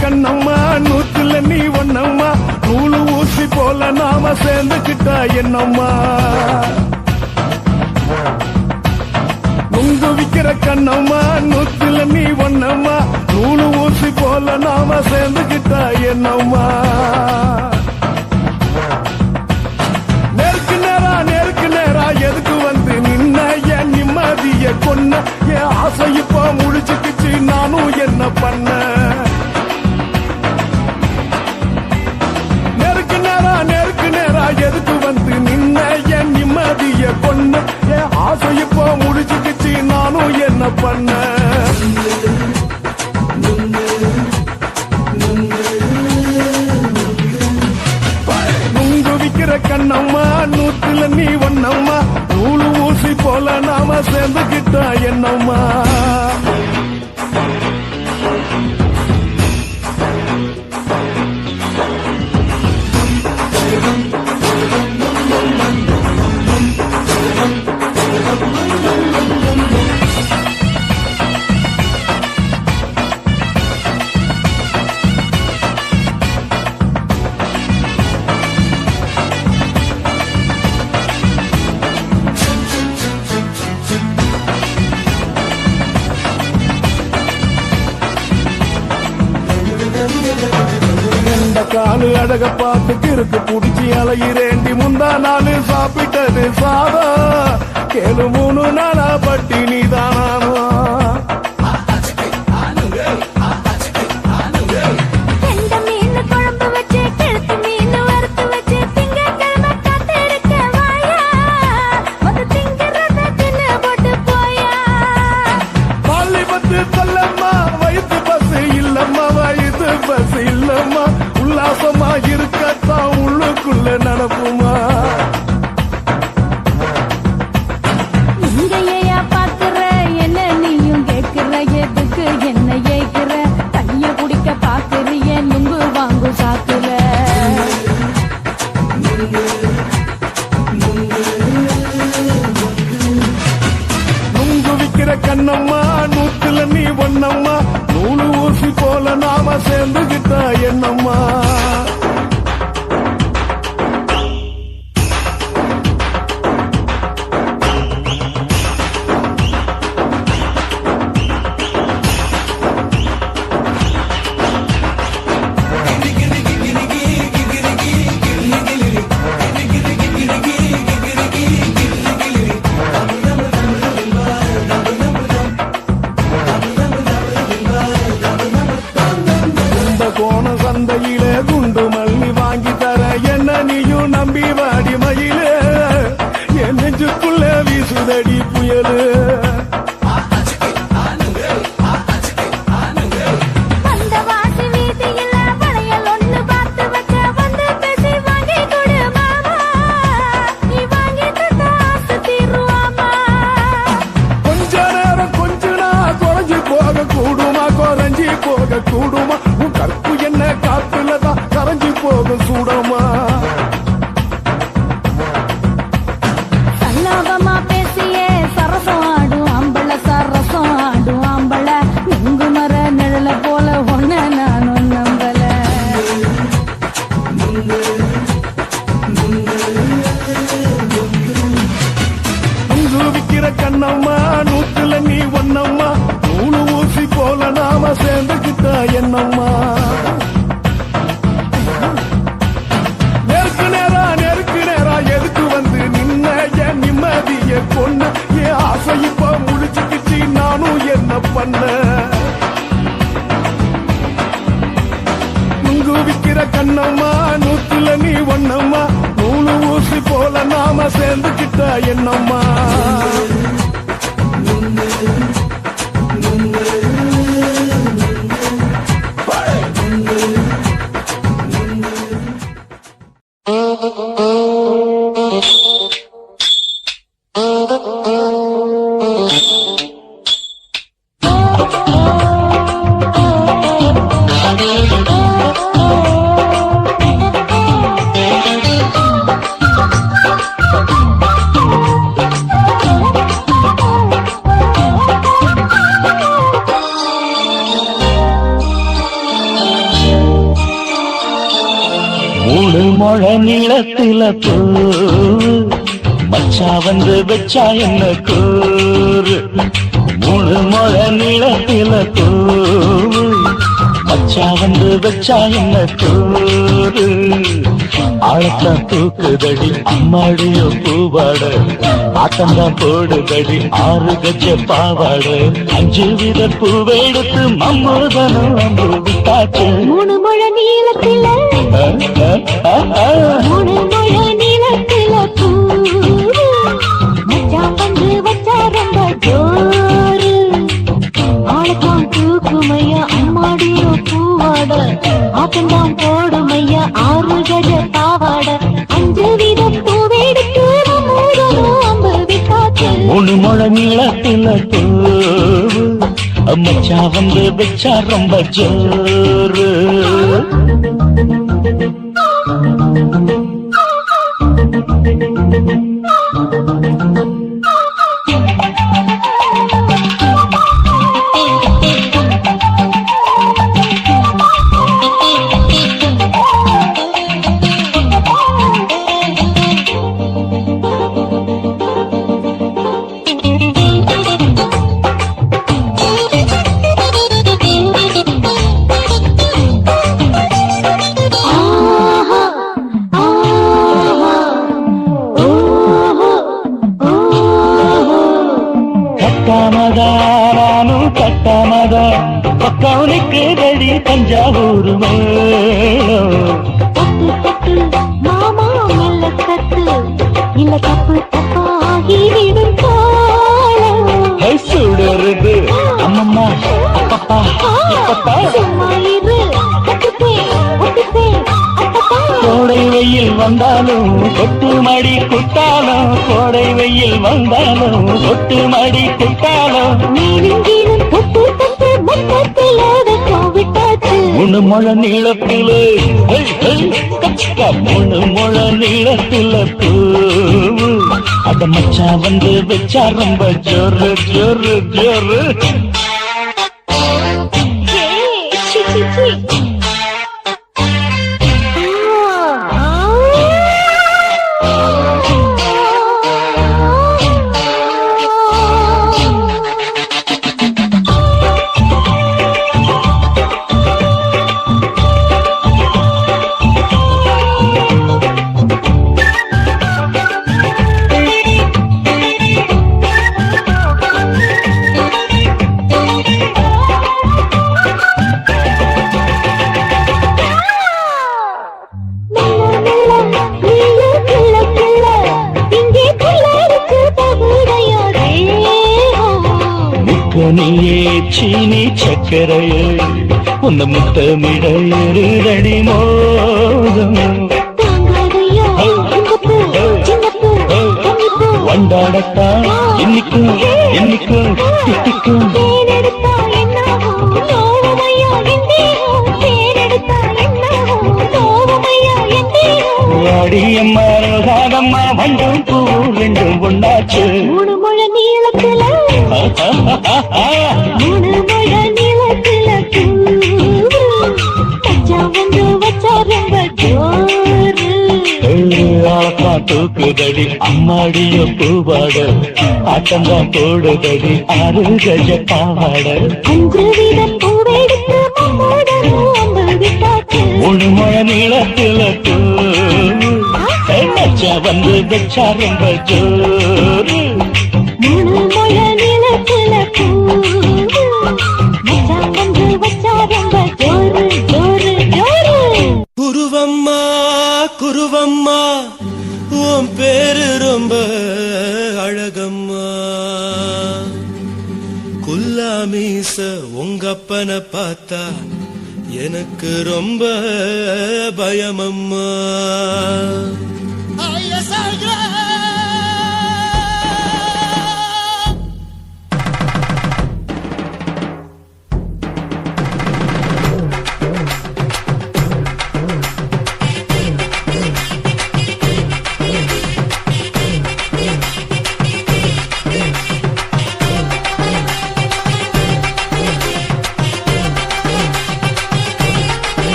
கண்ணம்மா நூத்துல நீ ஒண்ணம்மா நூலு ஊசி போல நாம சேர்ந்துக்கிட்டா என்னம்மா நுங்கு விக்கிற கண்ணம்மா நூத்துல நீ ஒண்ணம்மா நூலு ஊசி போல நாம சேர்ந்துக்கிட்டா என்னம்மா நேருக்கு நேரா எதுக்கு வந்து நின்ன என் நிம்மதிய கொன்ன என் ஆசை இப்ப முடிச்சுக்கிச்சு நானும் என்ன பண்ண எதுக்கு வந்து நின்ன என் நிம்மதிய கொன்ன என் ஆசை இப்போ முடிச்சுக்கிச்சு நானும் என்ன பண்ண நுங்கு விக்கிற கண்ணம்மா நூத்துல நீ ஒண்ணம்மா நூலு ஊசி போல நாம சேர்ந்துக்கிட்டா என்னம்மா காலு அழக பார்த்து கிறுக்கு புடிச்சி அலையிறேண்டி முந்தா நாலு சாப்பிட்டது சாதம் கேளு 3 நாளா பட்டினி தானானோ சொல்லம்மா வயிற்று பசு இல்லம்மா வயிற்று பசு இல்லம்மா உல்லாசமா இருக்கத்தான் உள்ளுக்குள்ள நடப்புமா இங்கேயா பாக்குற என்ன நீயும் கேட்கிற எதுக்கு என்ன ஏய்க்கிற கைய குடிக்க பாக்குறிய நுங்கு வாங்கு சாக்குற நுங்கு விக்கிற கண்ணம்மா நூத்துல நீ ஒண்ணம்மா நூலு ஊசி போல நாம சேர்ந்துகிட்டா என்னம்மா கோண சந்தையிலே குண்டு மல்லி வாங்கி தர என்ன நீயும் நம்பி வாடி மயிலே என் நெஞ்சுக்குள்ள வீசுதடி புயலு கொஞ்ச நேரம் கொஞ்ச நாள் குறைஞ்சி போக கூடுமா குறைஞ்சி போக கூடுமா கற்பு என்ன காத்துலதான் கரைஞ்சி போகும் சூடமா சல்லாபமா பேசியே சரசம் ஆடும் அம்பள சரசம் ஆடும் அம்பள நுங்கு மர நிழல போல ஒன்ன நானும் நம்பல நுங்கு விக்கிற கண்ணம்மா நூத்துல நீ ஒண்ணம்மா நூலு ஊசி போல நாம சேர்ந்துக்கிட்டா என்னம்மா நேருக்கு நேரா எதுக்கு வந்து நின்ன என் நிம்மதிய கொன்ன என் ஆசை இப்ப முடிச்சுக்கிச்சு நானும் என்ன பண்ண நுங்கு விக்கிற கண்ணம்மா நூத்துல நீ ஒண்ணம்மா நூலு ஊசி போல நாம சேர்ந்துக்கிட்டா என்னம்மா மூணு முழ நீளத்தில மச்சா வந்து வச்சா என்ன கூறு மூணு முழ நீளத்தில மச்சா வந்து வச்சா என்ன கூறு ஆழத்தான் தூக்குதடி அம்மாடியோ பூவாட ஆட்டந்தான் போடுதடி 6 கஜ பாவாட 5 வித பூவெடுத்து மம்மூதனும் அம்பு விட்டாச்சு மூணு முழ நீளத்தில மூணு முழ நீளத்தில மச்சான் வந்து வச்சா ரொம்ப ஜோரு ஆளத்தான் தூக்குமையா அம்மாடியோ பூவாட ஆட்டந்தான் போடுமையா 6 கஜ பாவாட 5 வித பூவெடுத்து மம்மூதனும் அம்பு விட்டாச்சு மூணு முழ நீளத்தில மச்சா வந்து வச்சா ரொம்ப ஜோரு கட்டாமதானும் கட்டாமதா பக்கவனுக்கு தடி தஞ்சாவூர் மேளம் மாமா மெல்ல கத்து இல்ல தப்பு தப்பாகி விடும் காலம் சுடருது அம்மம்மா அப்பப்பா இப்பப்பா சும்மா இரு கத்துப்பே ஒத்துப்பே அப்பப்பா கோடை வெயில் வந்தாலும் கொட்டு மடி குட்டாலும் கோடை வெயில் வந்தாலும் கொட்டு மடி குட்டாலும் நீரின் தொட்டு தொட்டு மொத்தத்தில் அதற்கும் விட்டாச்சு மூணு முழ நீளத்தில மூணு முழ நீளத்தில அத மச்சா வந்து வச்சா ரொம்ப ஜோரு ஜோரு ஜோரு சி சி சி நீயே சீனி சக்கரையே உந்த முத்தமிட எருதடி மோகம் வண்டாடத்தான் இன்னிக்கும் இன்னிக்கும் திட்டிக்கும் வாடியம்மா ரோகாதம்மா வண்டும் பூ ரெண்டும் ஒண்ணாச்சு மூணு முழ நீளத்துல மூணு முழ நீளத்துல மச்சா வந்து வச்சா ரொம்ப ஜோரு ஆளக்கா தூக்குதடி அம்மாடியோ பூவாட ஆட்டந்தான் போடுதடி 6 கஜ பாவாட 5 வித பூவெடுத்து மம்மூதனும் அம்பு விட்டாச்சு மூணு முழ நீளத்தில மச்சா வந்து வச்சா ரொம்ப ஜோரு மூணு முழ நீளத்துல மச்சா வந்து வச்சா ரொம்ப ஜோரு ஜோரு ஜோரு குருவம்மா குருவம்மா உன் பேரு ரொம்ப அழகம்மா குல்லாமீச உங்கப்பனை பார்த்தா எனக்கு ரொம்ப பயமம்மா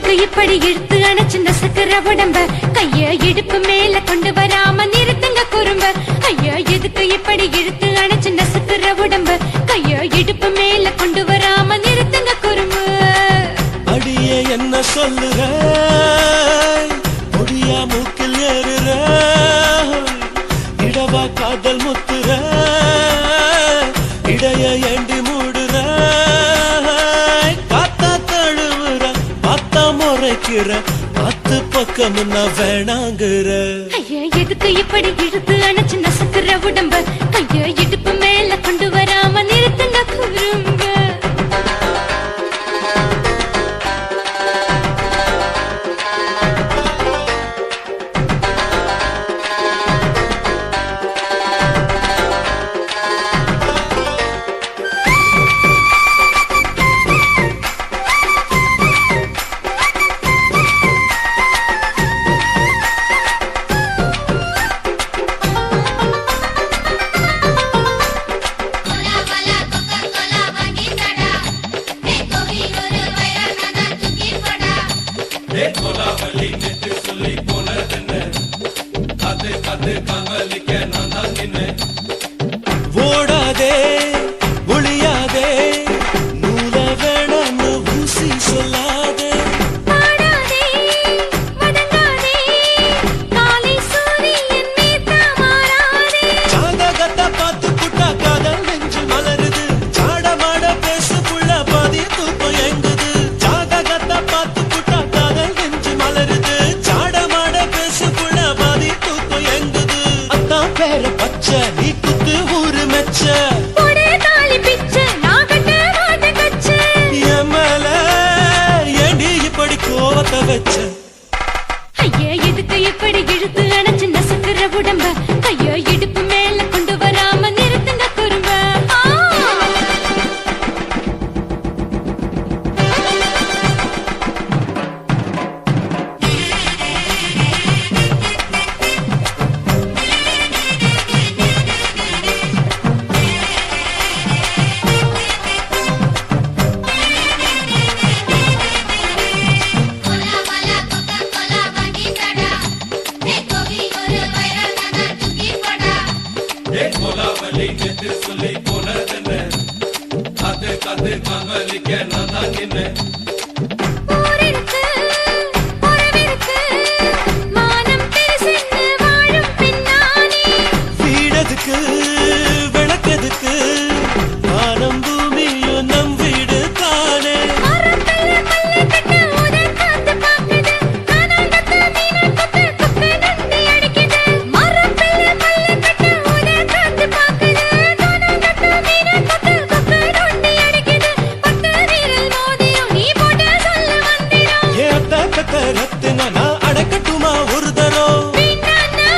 எதுக்கு இப்படி இழுத்து அணைச்சு நசுக்கிற உடம்ப கைய இடுப்பு மேல கொண்டு வராம நிறுத்துங்க குறும்ப ஐயா எதுக்கு இப்படி இழுத்து அணைச்சு நசுக்கிற உடம்ப கைய இடுப்பு மேல கொண்டு வராம நிறுத்துங்க குறும்பு அடியே என்ன சொல்லுற முடியா மூக்கில் ஏறுற இடவா காதல் முத்துற இடைய ஏண்டி மூடுற காத்தா தழுவுற பார்த்தா முறைக்கிற பத்து பக்கம் வேணாங்குற ஐயா எதுக்கு இப்படி இழுத்து அணைச்சு நசுக்கிற உடம்ப கைய இடுப்பு மேல கொண்டு வராம நிறுத்துங்க குறும்ப ஓடாதே ஒளியாதே நூல வேணான்னு ஊசி சொல்லாதே பாடாதே வதங்காதே காலை சூரியன் மீத மாறாதே ஜாதகத்தை பார்த்து புட்டா காதல் நெஞ்சு மலருது சாடமாட பேசு புள்ள பாதி தூக்கம் எங்குது ஜாதகத்தை பார்த்து புட்டா காதல் நெஞ்சு மலருது சாடமாட பேசு புள்ள பாதி தூக்கம் எங்குது அத்தான் பேர பச்சை நீ குத்து ஊரு மெச்ச போடே தாலி பிச்சை நான் கட்ட மாட்டேன் கச்சை எமல ஏண்டி இப்படி கோவத்தை வச்ச ஐயா எதுக்கு இப்படி இழுத்து அணைச்சு நசுக்கிற உடம்ப கைய இடுப்பு மேல கொண்டு வராம நிறுத்துங்க குறும்ப ஊரிருக்கு உறவிருக்கு மானம் பெருசென்னு வாழும் பின்னானே வீடதுக்கு விளக்கதுக்கு வானம் பூமியும் நம் வீடு தானே மரத்துல மல்லி கட்டு உதர் காத்து பாக்குது கானாங்கத்து மீனா கொத்து கொக்கு நந்தி அடிக்குது மரத்துல மல்லி கட்டு உதர் காத்து பாக்குது கானாங்கத்து மீனா கொத்து கொக்கு நந்தி அடிக்குது பத்து வீரல் மோதியும் நீ போட்டு சொல்ல வந்திடும் ஏத்த கத்த ரத்தின நான் அடக்கட்டுமா ஒரு தரம் பின்னானா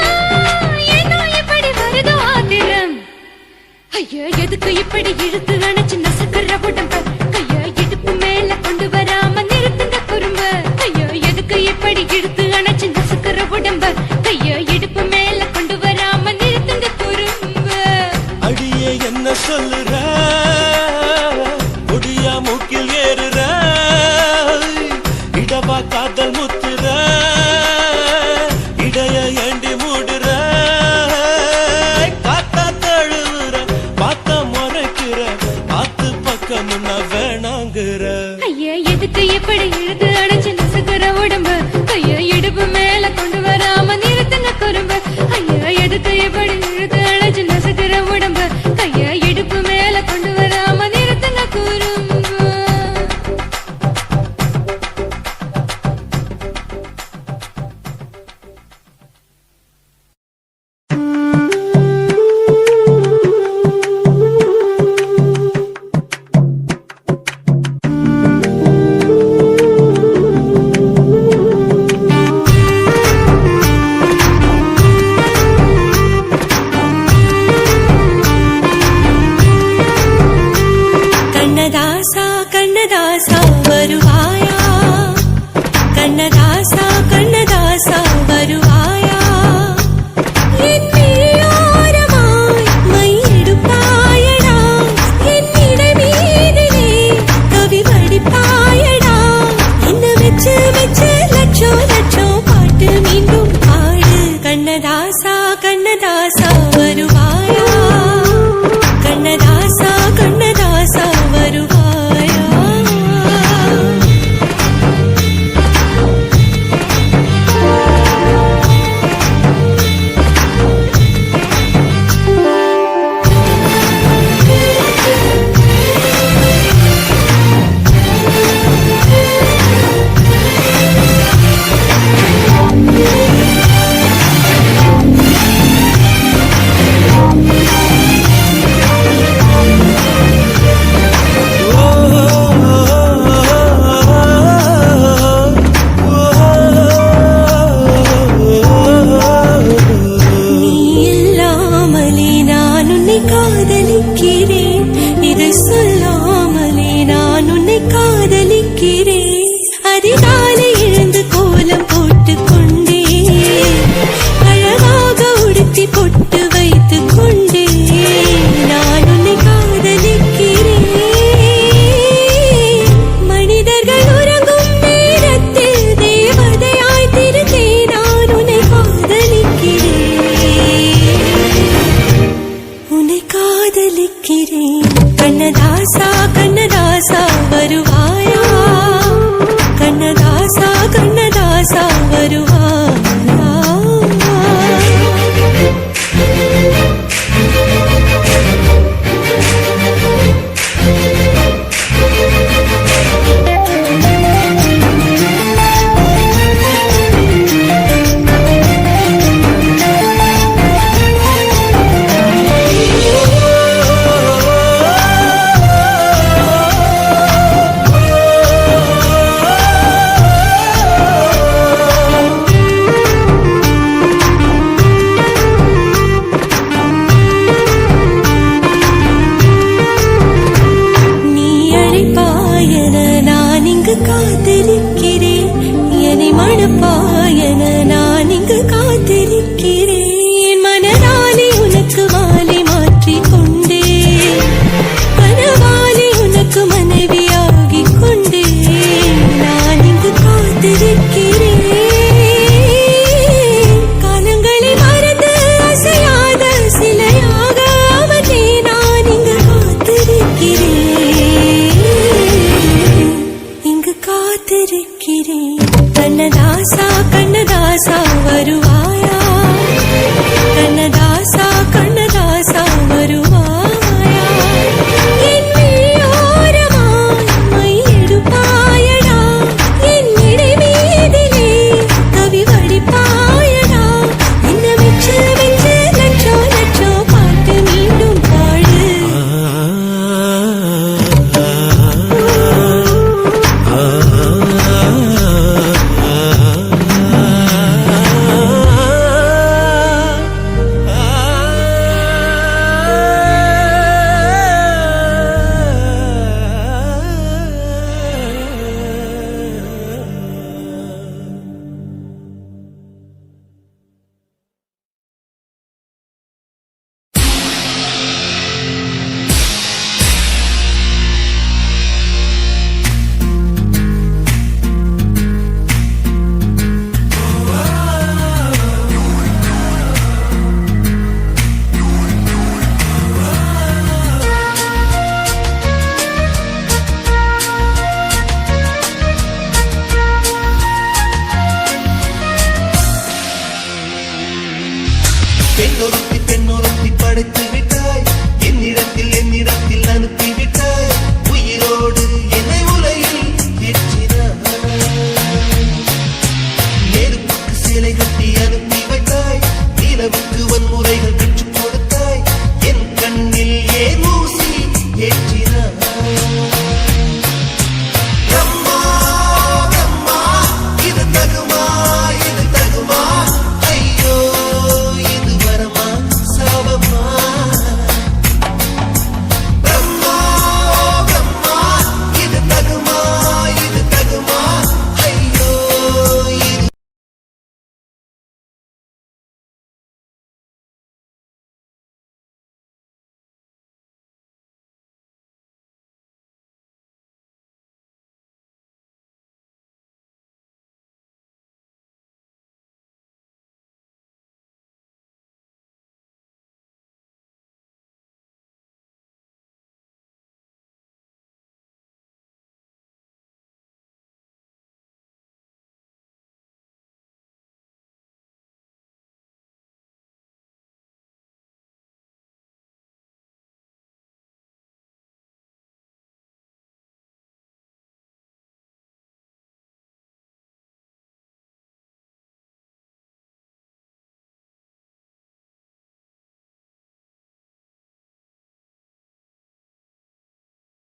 ஏனோ இப்படி வருதோ ஆத்திரம் ஐயா எதுக்கு இப்படி இழுத்து அணைச்சு நசுக்கிற உடம்ப கைய இடுப்பு மேல கொண்டு வராம நிறுத்துங்க குறும்ப ஐயா எதுக்கு இப்படி இழுத்து அணைச்சு நசுக்கிற உடம்ப கைய இடுப்பு மேல கொண்டு வராம நிறுத்துங்க குறும்ப அடியே என்ன சொல்லுற முடியா மூக்கில் ஏறுற இடவா காதல் முத்துற இடைய ஏண்டி மூடுற காத்தா தழுவுற பார்த்த முறைக்கிற பார்த்து பக்கம் வேணாங்குற ஐயா எதுக்கு இப்படி இழுத்து அணைச்சு நசுக்கிற உடம்ப கைய இடுப்பு மேல கொண்டு வராம நிறுத்துங்க குறும்ப ஐயா எதுக்கு இப்படி இழுத்து அணைச்சு நசுக்கிற உடம்ப கைய இடுப்பு மேல கொண்டு வராம நிறுத்துங்க குறும்ப கண்ணதாசா வருவாயா கண்ணதாசா கண்ணதாசா வருவாயா என் விழியோரமாய் மையெடுப்பாயடா என்னிட மீதிலே கவி வடிப்பாயடா என்ன வச்சு நான் உன்னை காதலிக்கிறேன். அதிகாலை எழுந்து கோலம் போட்டுக் கொண்டே அழகாக உடுத்தி பொட்டு வைத்துக் கொண்டே நான் உன்னை காதலிக்கிறேன். மனிதர்கள் உறங்கும் நேரத்தில் தேவதையாய் திருத்தே நான் உன்னை காதலிக்கிறேன். உன்னை காதலிக்கிறேன். கண்ணதாசா கண்ணதாசா வருவாயா, கண்ணதாசா கண்ணதாசா வருவாயா. காத்திருக்கிறேன். என்னை மணப்பாயன நான் இங்கு காத்திருக்கிறேன். மனதாலே உனக்கு மாலை மாற்றிக் கொண்டே கனவாலே உனக்கு மனைவியாகிக் கொண்டே நான் இங்கு காத்திருக்கிறேன். காலங்களை மறந்து அசையாத சிலையாக அவனே நான் இங்கு காத்திருக்கிறேன். இங்கு காத்திருக்கிறேன். கண்ணதாசா கண்ணதாசா வருவா